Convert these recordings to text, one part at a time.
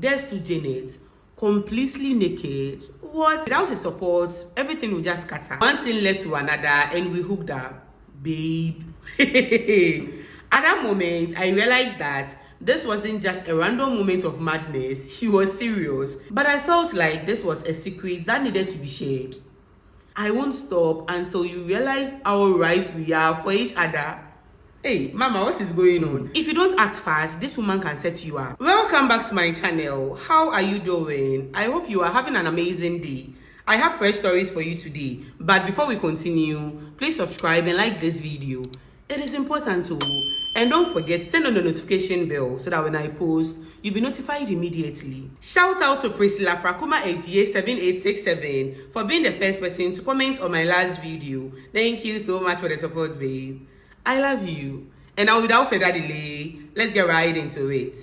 there's to Janet, completely naked. What? Without his support, everything would just scatter. One thing led to another and we hooked up. Babe. At that moment, I realized that this wasn't just a random moment of madness. She was serious. But I felt like this was a secret that needed to be shared. I won't stop until you realize how right we are for each other. Hey, mama, what is going on? If you don't act fast, this woman can set you up. Welcome back to my channel. How are you doing? I hope you are having an amazing day. I have fresh stories for you today. But before we continue, please subscribe and like this video. It is important to. And don't forget to turn on the notification bell so that when I post, you'll be notified immediately. Shout out to Priscilla Frakuma AGA7867 for being the first person to comment on my last video. Thank you so much for the support, babe. I love you. And now without further delay, let's get right into it.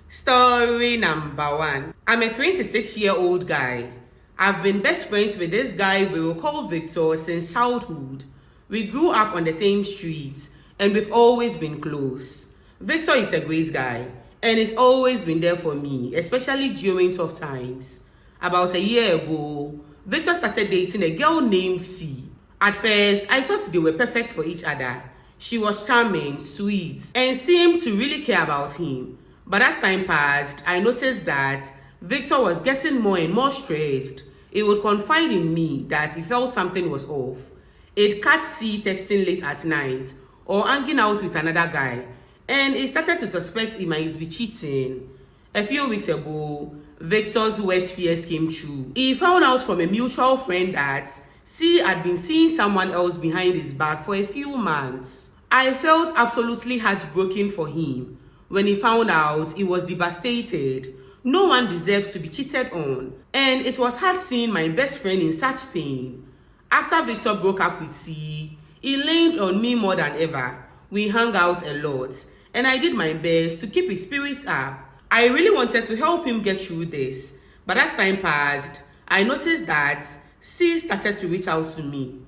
Story number 1. I'm a 26-year-old guy. I've been best friends with this guy we will call Victor since childhood. We grew up on the same streets and we've always been close. Victor is a great guy and he's always been there for me, especially during tough times. About a year ago, Victor started dating a girl named C. At first, I thought they were perfect for each other. She was charming, sweet, and seemed to really care about him. But as time passed, I noticed that Victor was getting more and more stressed. He would confide in me that he felt something was off. He'd catch C texting late at night or hanging out with another guy, and he started to suspect he might be cheating. A few weeks ago, Victor's worst fears came true. He found out from a mutual friend that C had been seeing someone else behind his back for a few months. I felt absolutely heartbroken for him. When he found out, he was devastated. No one deserves to be cheated on, and it was hard seeing my best friend in such pain. After Victor broke up with C, he leaned on me more than ever. We hung out a lot, and I did my best to keep his spirits up. I really wanted to help him get through this, but as time passed, I noticed that C started to reach out to me.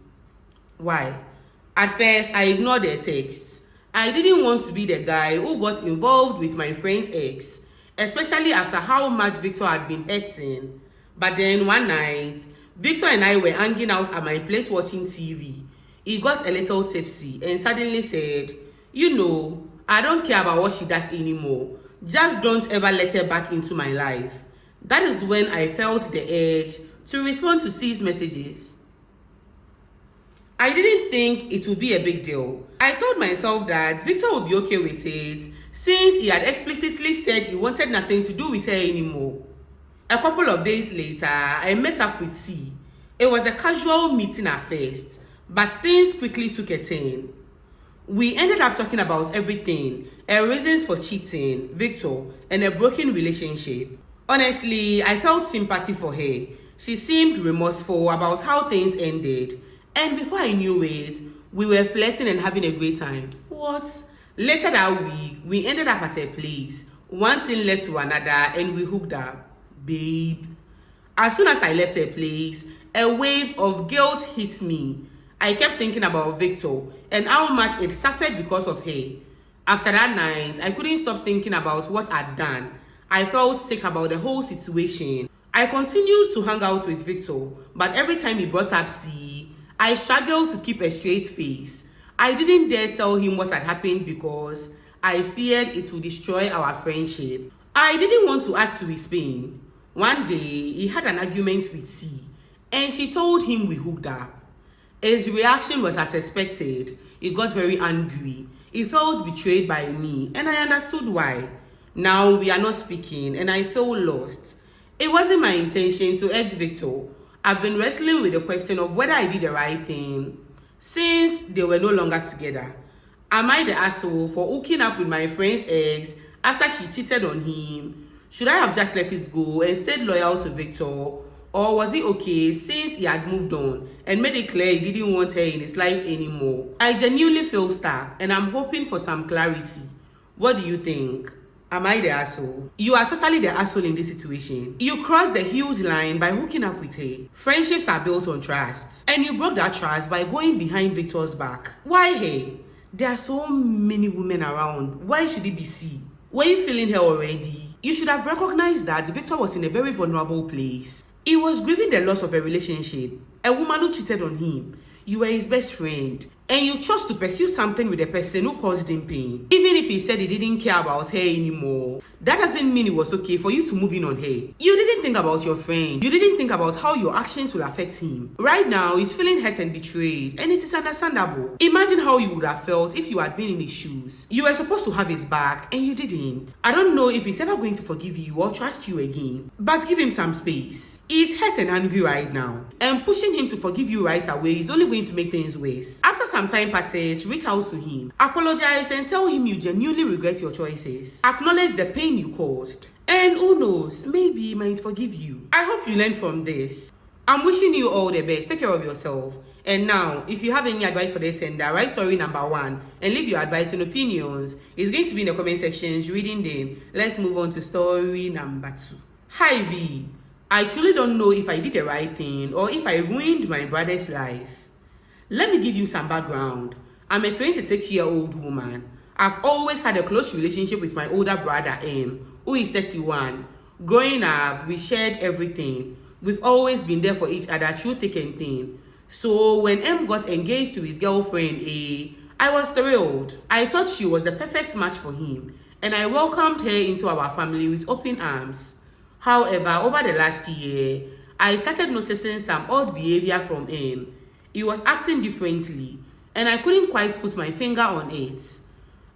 Why? At first, I ignored their texts. I didn't want to be the guy who got involved with my friend's ex, especially after how much Victor had been hurting. But then one night, Victor and I were hanging out at my place watching TV. He got a little tipsy and suddenly said, "You know, I don't care about what she does anymore. Just don't ever let her back into my life." That is when I felt the urge to respond to C's messages. I didn't think it would be a big deal. I told myself that Victor would be okay with it since he had explicitly said he wanted nothing to do with her anymore. A couple of days later, I met up with C. It was a casual meeting at first, but things quickly took a turn. We ended up talking about everything, her reasons for cheating, Victor, and a broken relationship. Honestly, I felt sympathy for her. She seemed remorseful about how things ended, and before I knew it, we were flirting and having a great time. What? Later that week, we ended up at her place. One thing led to another and we hooked up. Babe. As soon as I left her place, a wave of guilt hit me. I kept thinking about Victor and how much it suffered because of her. After that night, I couldn't stop thinking about what I'd done. I felt sick about the whole situation. I continued to hang out with Victor, but every time he brought up C, I struggled to keep a straight face. I didn't dare tell him what had happened because I feared it would destroy our friendship. I didn't want to add to his pain. One day, he had an argument with C, and she told him we hooked up. His reaction was as expected. He got very angry. He felt betrayed by me, and I understood why. Now we are not speaking, and I feel lost. It wasn't my intention to hurt Victor. I've been wrestling with the question of whether I did the right thing since they were no longer together. Am I the asshole for hooking up with my friend's ex after she cheated on him? Should I have just let it go and stayed loyal to Victor? Or was it okay since he had moved on and made it clear he didn't want her in his life anymore? I genuinely feel stuck and I'm hoping for some clarity. What do you think? Am I the asshole? You are totally the asshole in this situation. You crossed the huge line by hooking up with her. Friendships are built on trust. And you broke that trust by going behind Victor's back. Why her? There are so many women around. Why should it be C? Were you feeling her already? You should have recognized that Victor was in a very vulnerable place. He was grieving the loss of a relationship, a woman who cheated on him. You were his best friend, and you chose to pursue something with a person who caused him pain. Even if he said he didn't care about her anymore, that doesn't mean it was okay for you to move in on her. You didn't think about your friend. You didn't think about how your actions will affect him. Right now, he's feeling hurt and betrayed, and it is understandable. Imagine how you would have felt if you had been in his shoes. You were supposed to have his back, and you didn't. I don't know if he's ever going to forgive you or trust you again, but give him some space. He's hurt and angry right now, and pushing him to forgive you right away is only going to make things worse. After some time passes, reach out to him, apologize, and tell him you genuinely regret your choices. Acknowledge the pain you caused, and who knows, maybe he might forgive you. I hope you learned from this. I'm wishing you all the best. Take care of yourself. And now, if you have any advice for this sender, write story number 1 and leave your advice and opinions. It's going to be in the comment sections, reading them. Let's move on to story number 2. Hi V. I truly don't know if I did the right thing or if I ruined my brother's life. Let me give you some background. I'm a 26-year-old woman. I've always had a close relationship with my older brother M, who is 31. Growing up, we shared everything. We've always been there for each other through thick and thin. So when M got engaged to his girlfriend A, I was thrilled. I thought she was the perfect match for him, and I welcomed her into our family with open arms. However, over the last year, I started noticing some odd behavior from M. He was acting differently, and I couldn't quite put my finger on it.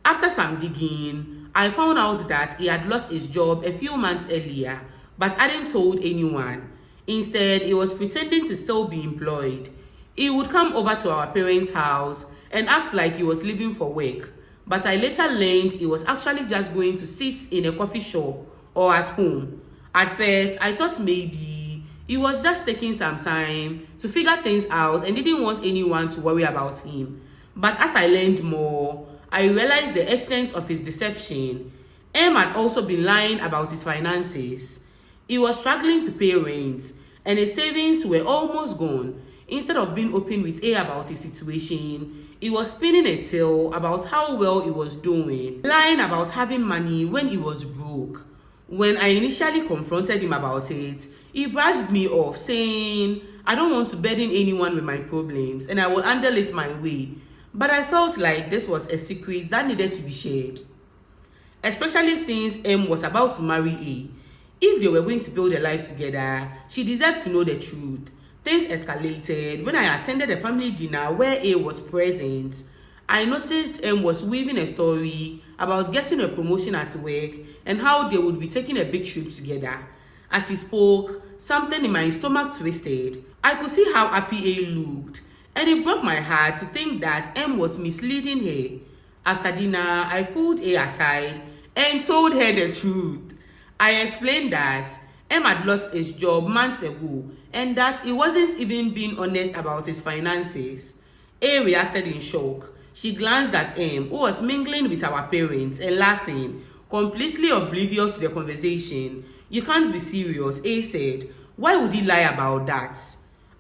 After some digging, I found out that he had lost his job a few months earlier, but hadn't told anyone. Instead, he was pretending to still be employed. He would come over to our parents' house and act like he was leaving for work, but I later learned he was actually just going to sit in a coffee shop or at home. At first, I thought maybe he was just taking some time to figure things out and didn't want anyone to worry about him. But as I learned more, I realized the extent of his deception. M had also been lying about his finances. He was struggling to pay rent, and his savings were almost gone. Instead of being open with A about his situation, he was spinning a tale about how well he was doing, lying about having money when he was broke. When I initially confronted him about it, he brushed me off, saying, I don't want to burden anyone with my problems and I will handle it my way. But I felt like this was a secret that needed to be shared, especially since M was about to marry A. If they were going to build a life together, she deserved to know the truth. Things escalated when I attended a family dinner where A was present. I noticed M was weaving a story about getting a promotion at work and how they would be taking a big trip together. As he spoke, something in my stomach twisted. I could see how happy A looked, and it broke my heart to think that M was misleading her. After dinner, I pulled A aside and told her the truth. I explained that M had lost his job months ago and that he wasn't even being honest about his finances. A reacted in shock. She glanced at M, who was mingling with our parents and laughing, completely oblivious to the conversation. You can't be serious, A said. Why would he lie about that?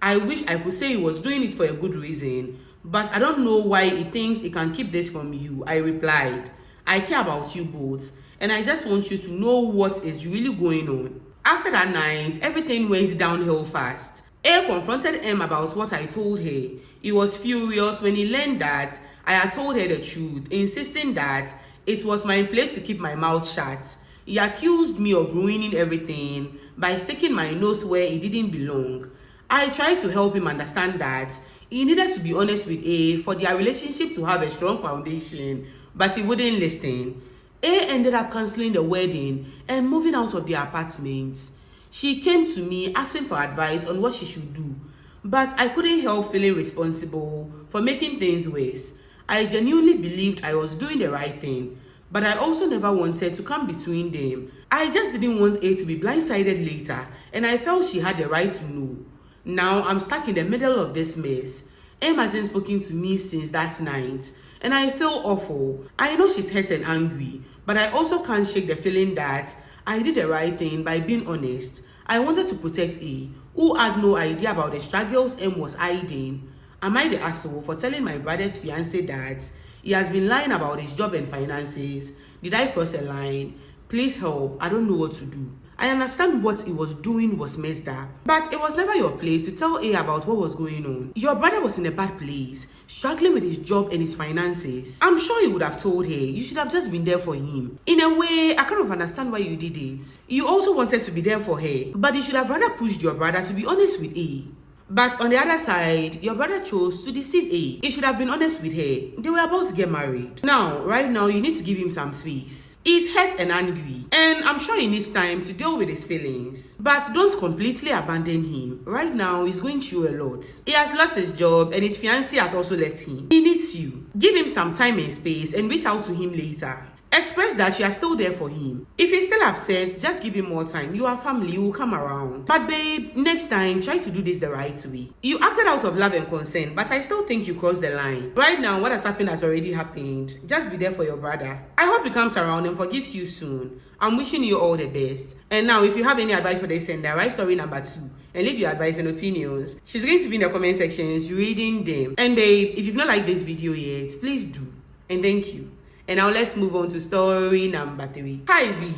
I wish I could say he was doing it for a good reason, but I don't know why he thinks he can keep this from you, I replied. I care about you both, and I just want you to know what is really going on. After that night, everything went downhill fast. A confronted M about what I told her. He was furious when he learned that I had told her the truth, insisting that it was my place to keep my mouth shut. He accused me of ruining everything by sticking my nose where it didn't belong. I tried to help him understand that he needed to be honest with A for their relationship to have a strong foundation, but he wouldn't listen. A ended up cancelling the wedding and moving out of the apartment. She came to me asking for advice on what she should do, but I couldn't help feeling responsible for making things worse. I genuinely believed I was doing the right thing, but I also never wanted to come between them. I just didn't want A to be blindsided later, and I felt she had the right to know. Now I'm stuck in the middle of this mess. M hasn't spoken to me since that night, and I feel awful. I know she's hurt and angry, but I also can't shake the feeling that I did the right thing by being honest. I wanted to protect A, who had no idea about the struggles M was hiding. Am I the asshole for telling my brother's fiancé that He has been lying about his job and finances. Did I cross a line? Please help. I don't know what to do. I understand what he was doing was messed up, but it was never your place to tell A about what was going on. Your brother was in a bad place, struggling with his job and his finances. I'm sure he would have told her. You should have just been there for him. In a way, I kind of understand why you did it. You also wanted to be there for her, but you should have rather pushed your brother to be honest with A. But on the other side, your brother chose to deceive A. He should have been honest with her. They were about to get married. Now, right now, you need to give him some space. He's hurt and angry, and I'm sure he needs time to deal with his feelings. But don't completely abandon him. Right now, he's going through a lot. He has lost his job, and his fiancée has also left him. He needs you. Give him some time and space, and reach out to him later. Express that you are still there for him. If he's still upset, just give him more time. You are family, you will come around. But babe, next time, try to do this the right way. You acted out of love and consent, but I still think you crossed the line. Right now, what has happened has already happened. Just be there for your brother. I hope he comes around and forgives you soon. I'm wishing you all the best. And now, if you have any advice for the sender, write story number 2 and leave your advice and opinions. She's going to be in the comment sections reading them. And babe, if you've not liked this video yet, please do. And thank you. And now let's move on to story number 3. Hi V.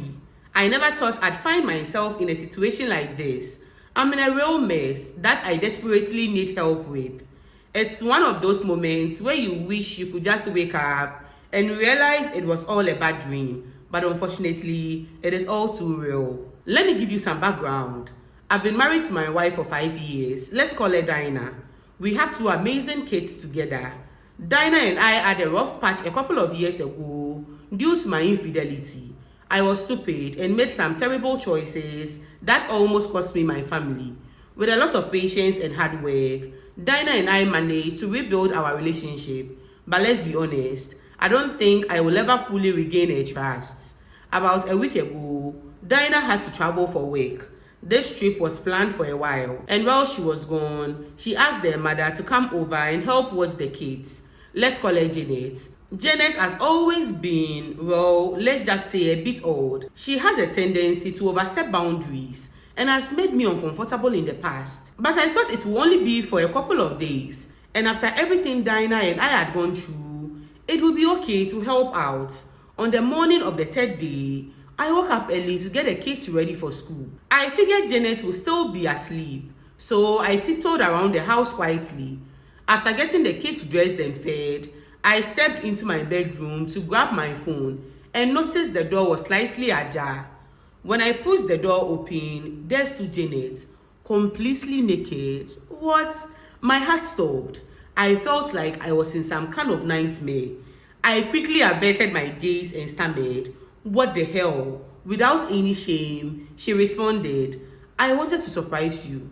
I never thought I'd find myself in a situation like this. I'm in a real mess that I desperately need help with. It's one of those moments where you wish you could just wake up and realize it was all a bad dream. But unfortunately, it is all too real. Let me give you some background. I've been married to my wife for 5 years. Let's call her Dinah. We have 2 amazing kids together. Dinah and I had a rough patch a couple of years ago due to my infidelity. I was stupid and made some terrible choices that almost cost me my family. With a lot of patience and hard work, Dinah and I managed to rebuild our relationship. But let's be honest, I don't think I will ever fully regain her trust. About a week ago, Dinah had to travel for work. This trip was planned for a while, and while she was gone, she asked their mother to come over and help watch the kids. Let's call her Janet. Janet has always been, well, let's just say a bit odd. She has a tendency to overstep boundaries and has made me uncomfortable in the past. But I thought it would only be for a couple of days, and after everything Dinah and I had gone through, it would be okay to help out. On the morning of the 3rd day, I woke up early to get the kids ready for school. I figured Janet would still be asleep, so I tiptoed around the house quietly. After getting the kids dressed and fed, I stepped into my bedroom to grab my phone and noticed the door was slightly ajar. When I pushed the door open, there stood Janet, completely naked. What? My heart stopped. I felt like I was in some kind of nightmare. I quickly averted my gaze and stammered, "What the hell?" Without any shame, she responded, "I wanted to surprise you.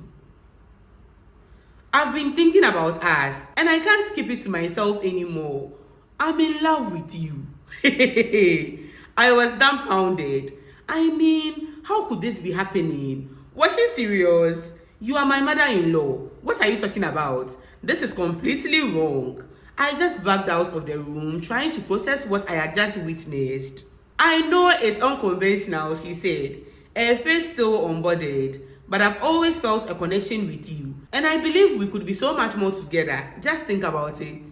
I've been thinking about us, and I can't keep it to myself anymore. I'm in love with you." I was dumbfounded. I mean, how could this be happening? Was she serious? You are my mother-in-law. What are you talking about? This is completely wrong. I just backed out of the room, trying to process what I had just witnessed. "I know it's unconventional," she said, her face still unbothered. "But I've always felt a connection with you, and I believe we could be so much more together. Just think about it."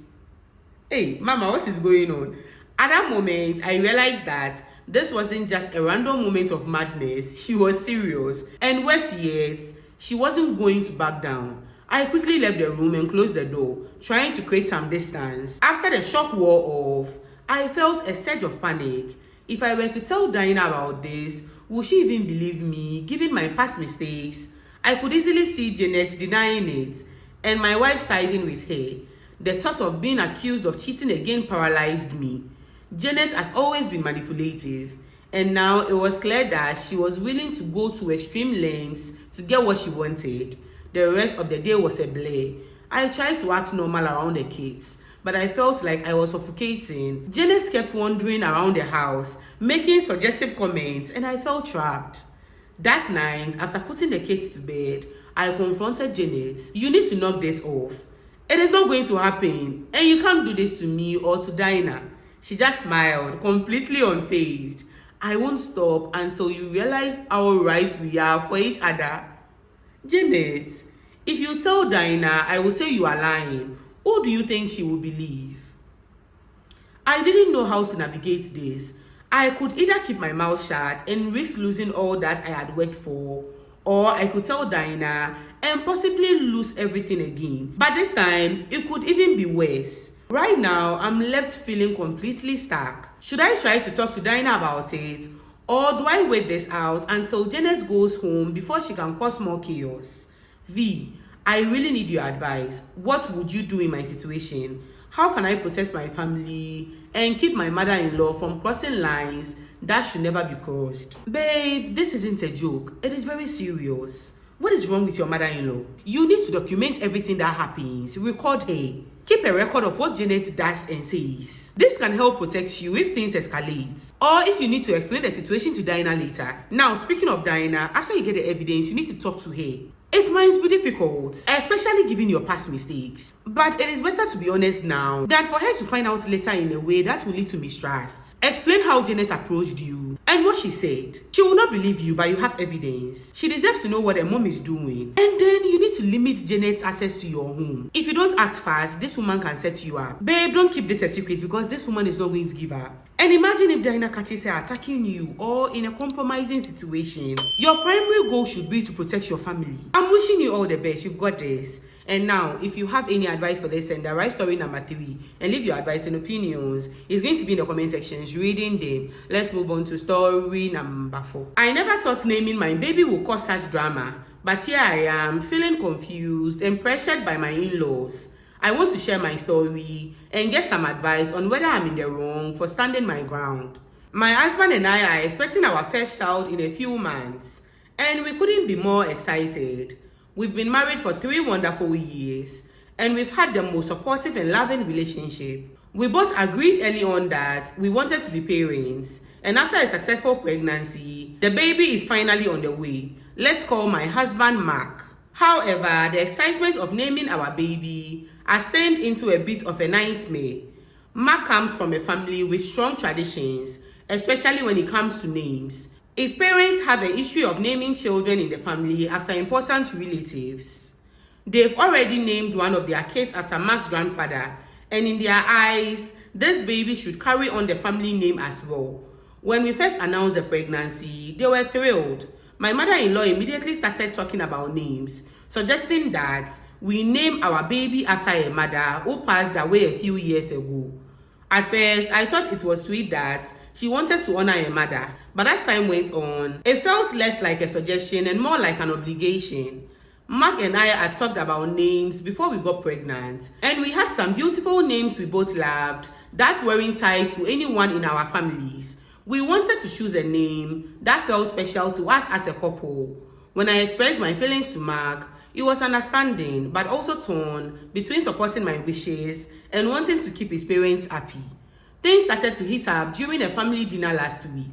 Hey, Mama, what is going on? At that moment, I realized that this wasn't just a random moment of madness. She was serious. And worse yet, she wasn't going to back down. I quickly left the room and closed the door, trying to create some distance. After the shock wore off, I felt a surge of panic. If I were to tell Dinah about this, would she even believe me, given my past mistakes? I could easily see Janet denying it, and my wife siding with her. The thought of being accused of cheating again paralyzed me. Janet has always been manipulative, and now it was clear that she was willing to go to extreme lengths to get what she wanted. The rest of the day was a blur. I tried to act normal around the kids, but I felt like I was suffocating. Janet kept wandering around the house, making suggestive comments, and I felt trapped. That night, after putting the kids to bed, I confronted Janet. "You need to knock this off. It is not going to happen, and you can't do this to me or to Dinah." She just smiled, completely unfazed. "I won't stop until you realize how right we are for each other." "Janet, if you tell Dinah, I will say you are lying. Who do you think she will believe?" I didn't know how to navigate this. I could either keep my mouth shut and risk losing all that I had worked for, or I could tell Dinah and possibly lose everything again. But this time, it could even be worse. Right now, I'm left feeling completely stuck. Should I try to talk to Dinah about it, or do I wait this out until Janet goes home before she can cause more chaos? V, I really need your advice. What would you do in my situation? How can I protect my family and keep my mother-in-law from crossing lines that should never be crossed? Babe, this isn't a joke. It is very serious. What is wrong with your mother-in-law? You need to document everything that happens. Record her. Keep a record of what Janet does and says. This can help protect you if things escalate, or if you need to explain the situation to Dinah later. Now, speaking of Dinah, after you get the evidence, you need to talk to her. It might be difficult, especially given your past mistakes. But it is better to be honest now than for her to find out later in a way that will lead to mistrust. Explain how Janet approached you and what she said. She will not believe you, but you have evidence. She deserves to know what her mom is doing. And then you need to limit Janet's access to your home. If you don't act fast, this woman can set you up. Babe, don't keep this a secret because this woman is not going to give up. And imagine if Dinah catches her attacking you or in a compromising situation. Your primary goal should be to protect your family. I'm wishing you all the best. You've got this. And now, if you have any advice for this, send the right story number 3 and leave your advice and opinions. It's going to be in the comment sections, reading them. Let's move on to story number 4. I never thought naming my baby would cause such drama, but here I am, feeling confused and pressured by my in-laws. I want to share my story and get some advice on whether I'm in the wrong for standing my ground. My husband and I are expecting our first child in a few months, and we couldn't be more excited. We've been married for 3 wonderful years, and we've had the most supportive and loving relationship. We both agreed early on that we wanted to be parents, and after a successful pregnancy, the baby is finally on the way. Let's call my husband Mark. However, the excitement of naming our baby has turned into a bit of a nightmare. Mark comes from a family with strong traditions, especially when it comes to names. His parents have a history of naming children in the family after important relatives. They've already named one of their kids after Mark's grandfather, and in their eyes, this baby should carry on the family name as well. When we first announced the pregnancy, they were thrilled. My mother-in-law immediately started talking about names, suggesting that we name our baby after a mother who passed away a few years ago. At first, I thought it was sweet that she wanted to honor her mother, but as time went on, it felt less like a suggestion and more like an obligation. Mark and I had talked about names before we got pregnant, and we had some beautiful names we both loved that weren't tied to anyone in our families. We wanted to choose a name that felt special to us as a couple. When I expressed my feelings to Mark, he was understanding but also torn between supporting my wishes and wanting to keep his parents happy. Things started to heat up during a family dinner last week.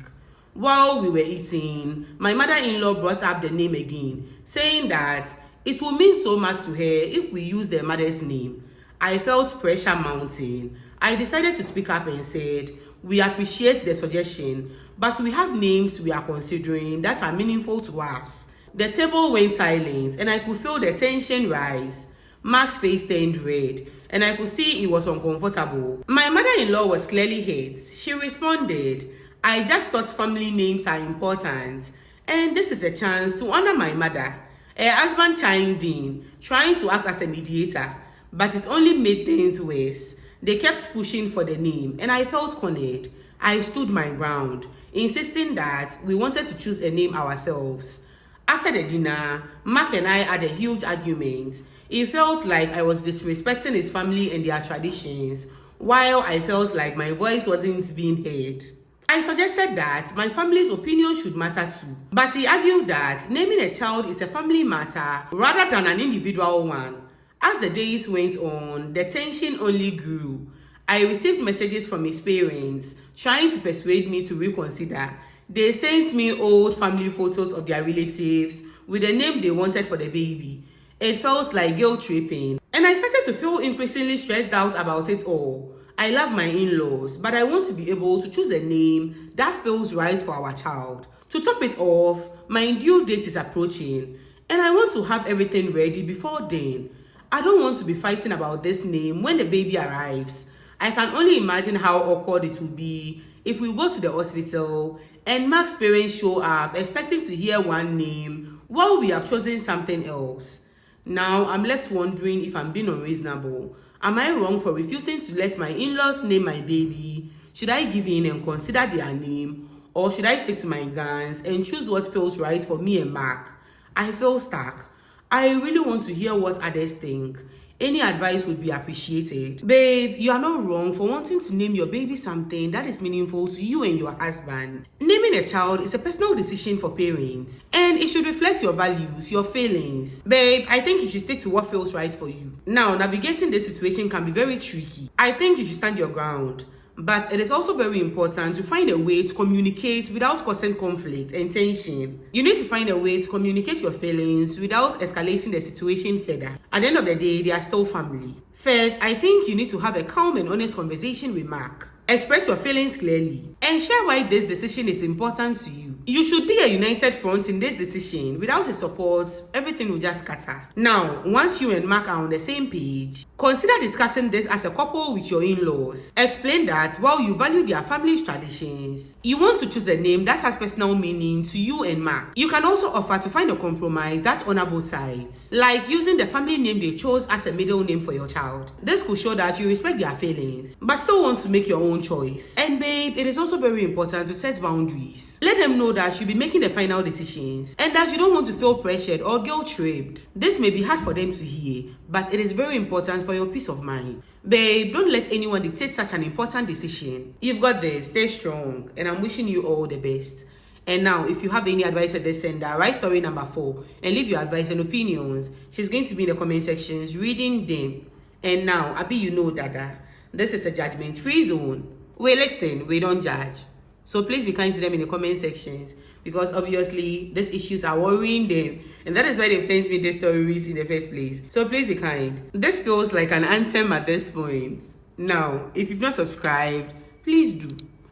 While we were eating, my mother-in-law brought up the name again, saying that it would mean so much to her if we used their mother's name. I felt pressure mounting. I decided to speak up and said, we appreciate the suggestion, but we have names we are considering that are meaningful to us. The table went silent and I could feel the tension rise. Mark's face turned red and I could see he was uncomfortable. My mother-in-law was clearly hurt. She responded, I just thought family names are important and this is a chance to honor my mother. Her husband chimed in, trying to act as a mediator, but it only made things worse. They kept pushing for the name and I felt cornered. I stood my ground, insisting that we wanted to choose a name ourselves. After the dinner, Mark and I had a huge argument. It felt like I was disrespecting his family and their traditions, while I felt like my voice wasn't being heard. I suggested that my family's opinion should matter too, but he argued that naming a child is a family matter rather than an individual one. As the days went on, the tension only grew. I received messages from his parents trying to persuade me to reconsider. They sent me old family photos of their relatives with the name they wanted for the baby. It felt like guilt tripping, and I started to feel increasingly stressed out about it all. I love my in-laws, but I want to be able to choose a name that feels right for our child. To top it off, my due date is approaching, and I want to have everything ready before then. I don't want to be fighting about this name when the baby arrives. I can only imagine how awkward it will be if we go to the hospital and Mark's parents show up expecting to hear one name while we have chosen something else. Now, I'm left wondering if I'm being unreasonable. Am I wrong for refusing to let my in-laws name my baby? Should I give in and consider their name? Or should I stick to my guns and choose what feels right for me and Mark? I feel stuck. I really want to hear what others think. Any advice would be appreciated. Babe, you are not wrong for wanting to name your baby something that is meaningful to you and your husband. Naming a child is a personal decision for parents, and it should reflect your values, your feelings. Babe, I think you should stick to what feels right for you. Now, navigating this situation can be very tricky. I think you should stand your ground. But it is also very important to find a way to communicate without causing conflict and tension. You need to find a way to communicate your feelings without escalating the situation further. At the end of the day, they are still family. First, I think you need to have a calm and honest conversation with Mark. Express your feelings clearly and share why this decision is important to you. You should be a united front in this decision. Without his support, everything will just scatter. Now, once you and Mark are on the same page, consider discussing this as a couple with your in-laws. Explain that while you value their family's traditions, you want to choose a name that has personal meaning to you and Mark. You can also offer to find a compromise that honors both sides, like using the family name they chose as a middle name for your child. This could show that you respect their feelings, but still want to make your own choice. And babe, it is also very important to set boundaries. Let them know that you'll be making the final decisions and that you don't want to feel pressured or guilt-tripped. This may be hard for them to hear, but it is very important for your peace of mind. Babe, don't let anyone dictate such an important decision. You've got this. Stay strong, and I'm wishing you all the best. And now, if you have any advice for this sender, write story number 4 and leave your advice and opinions. She's going to be in the comment sections reading them. And now, Abi, you know, Dada, this is a judgment-free zone. We listen, we don't judge. So please be kind to them in the comment sections, because obviously these issues are worrying them, and that is why they've sent me these stories in the first place. So please be kind. This feels like an anthem at this point. Now, if you've not subscribed, please do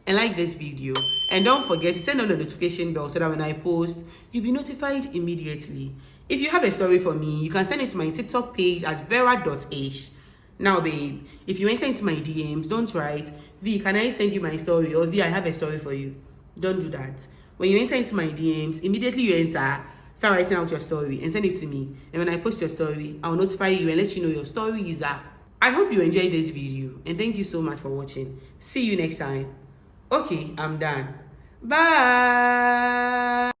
and like this video, and don't forget to turn on the notification bell so that when I post, you'll be notified immediately. If you have a story for me, you can send it to my TikTok page at vera.ish. Now, babe, if you enter into my DMs, don't write, V, can I send you my story? Or V, I have a story for you. Don't do that. When you enter into my DMs, immediately you enter, start writing out your story and send it to me. And when I post your story, I'll notify you and let you know your story is up. I hope you enjoyed this video, and thank you so much for watching. See you next time. Okay, I'm done. Bye.